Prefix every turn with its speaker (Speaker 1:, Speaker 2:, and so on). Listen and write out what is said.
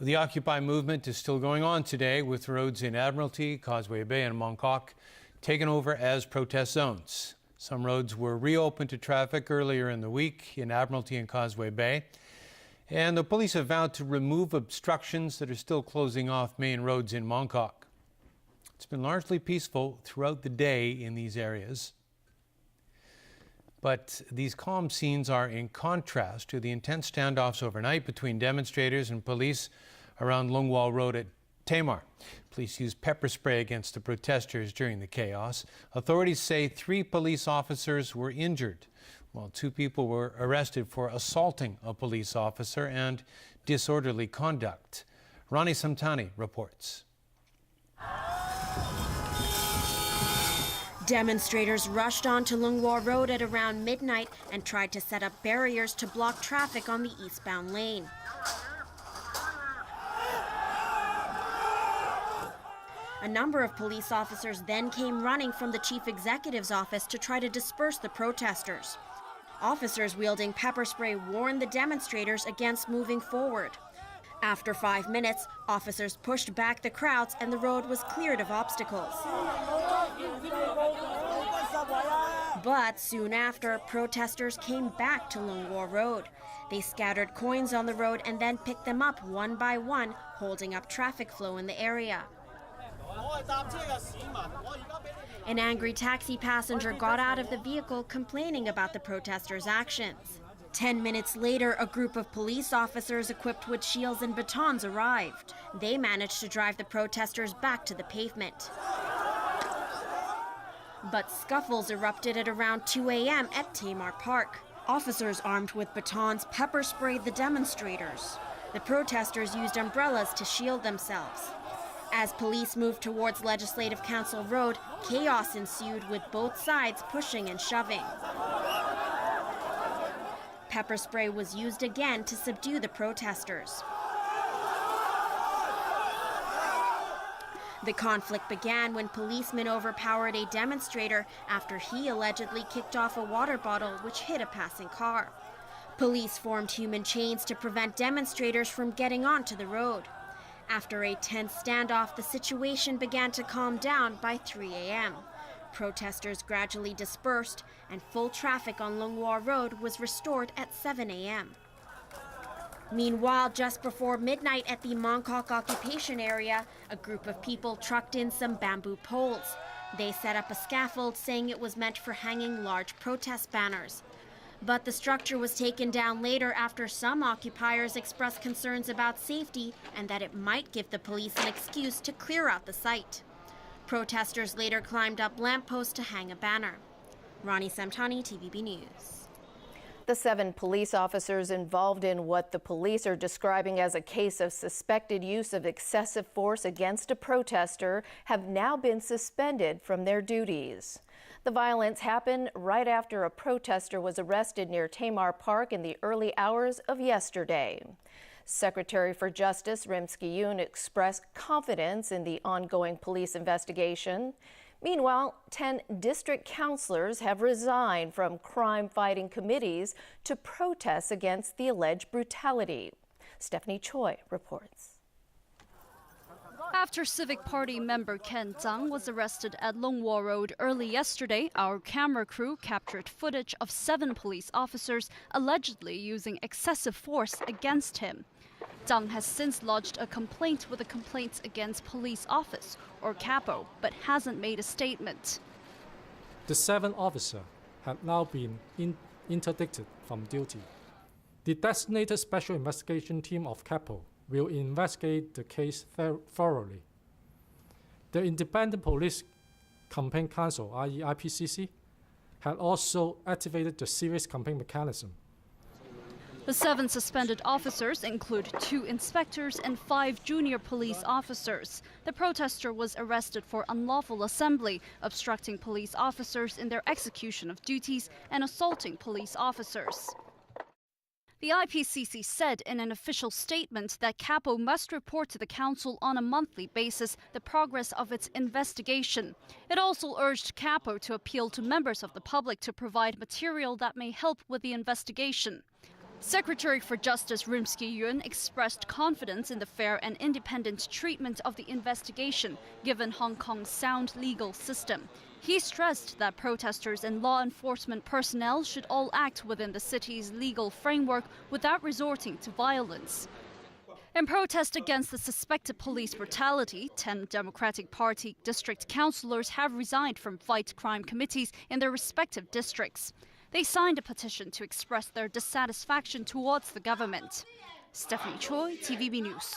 Speaker 1: The Occupy movement is still going on today, with roads in Admiralty, Causeway Bay and Mongkok taken over as protest zones. Some roads were reopened to traffic earlier in the week in Admiralty and Causeway Bay. And the police have vowed to remove obstructions that are still closing off main roads in Mongkok. It's been largely peaceful throughout the day in these areas. But these calm scenes are in contrast to the intense standoffs overnight between demonstrators and police around Lungwall Road at Tamar. Police used pepper spray against the protesters during the chaos. Authorities say 3 police officers were injured, while 2 people were arrested for assaulting a police officer and disorderly conduct. Ronnie Samtani reports.
Speaker 2: Demonstrators rushed onto Lungwall Road at around midnight and tried to set up barriers to block traffic on the eastbound lane. A number of police officers then came running from the chief executive's office to try to disperse the protesters. Officers wielding pepper spray warned the demonstrators against moving forward. After 5 minutes, officers pushed back the crowds and the road was cleared of obstacles. But soon after, protesters came back to Lungwall Road. They scattered coins on the road and then picked them up one by one, holding up traffic flow in the area. An angry taxi passenger got out of the vehicle complaining about the protesters' actions. 10 minutes later, a group of police officers equipped with shields and batons arrived. They managed to drive the protesters back to the pavement. But scuffles erupted at around 2 a.m. at Tamar Park. Officers armed with batons pepper sprayed the demonstrators. The protesters used umbrellas to shield themselves. As police moved towards Legislative Council Road, chaos ensued with both sides pushing and shoving. Pepper spray was used again to subdue the protesters. The conflict began when policemen overpowered a demonstrator after he allegedly kicked off a water bottle which hit a passing car. Police formed human chains to prevent demonstrators from getting onto the road. After a tense standoff, the situation began to calm down by 3 a.m. Protesters gradually dispersed, and full traffic on Lungwall Road was restored at 7 a.m. Meanwhile, just before midnight at the Mongkok occupation area, a group of people trucked in some bamboo poles. They set up a scaffold saying it was meant for hanging large protest banners. But the structure was taken down later after some occupiers expressed concerns about safety and that it might give the police an excuse to clear out the site. Protesters later climbed up lampposts to hang a banner. Ronnie Samtani, TVB News.
Speaker 3: The 7 police officers involved in what the police are describing as a case of suspected use of excessive force against a protester have now been suspended from their duties. The violence happened right after a protester was arrested near Tamar Park in the early hours of yesterday. Secretary for Justice Rimsky-Yoon expressed confidence in the ongoing police investigation. Meanwhile, 10 district councilors have resigned from crime-fighting committees to protest against the alleged brutality. Stephanie Choi reports.
Speaker 4: After Civic Party member Ken Zhang was arrested at Lungwall Road early yesterday, our camera crew captured footage of 7 police officers allegedly using excessive force against him. Zhang has since lodged a complaint with the Complaints Against Police Office, or CAPO, but hasn't made a statement.
Speaker 5: The 7 officers have now been interdicted from duty. The designated Special Investigation Team of CAPO will investigate the case thoroughly. The Independent Police Campaign Council, i.e. IPCC, had also activated the serious campaign mechanism.
Speaker 4: The 7 suspended officers include 2 inspectors and 5 junior police officers. The protester was arrested for unlawful assembly, obstructing police officers in their execution of duties, and assaulting police officers. The IPCC said in an official statement that CAPO must report to the Council on a monthly basis the progress of its investigation. It also urged CAPO to appeal to members of the public to provide material that may help with the investigation. Secretary for Justice Rimsky-Yun expressed confidence in the fair and independent treatment of the investigation, given Hong Kong's sound legal system. He stressed that protesters and law enforcement personnel should all act within the city's legal framework without resorting to violence. In protest against the suspected police brutality, 10 Democratic Party district councillors have resigned from fight crime committees in their respective districts. They signed a petition to express their dissatisfaction towards the government. Stephanie Choi, TVB News.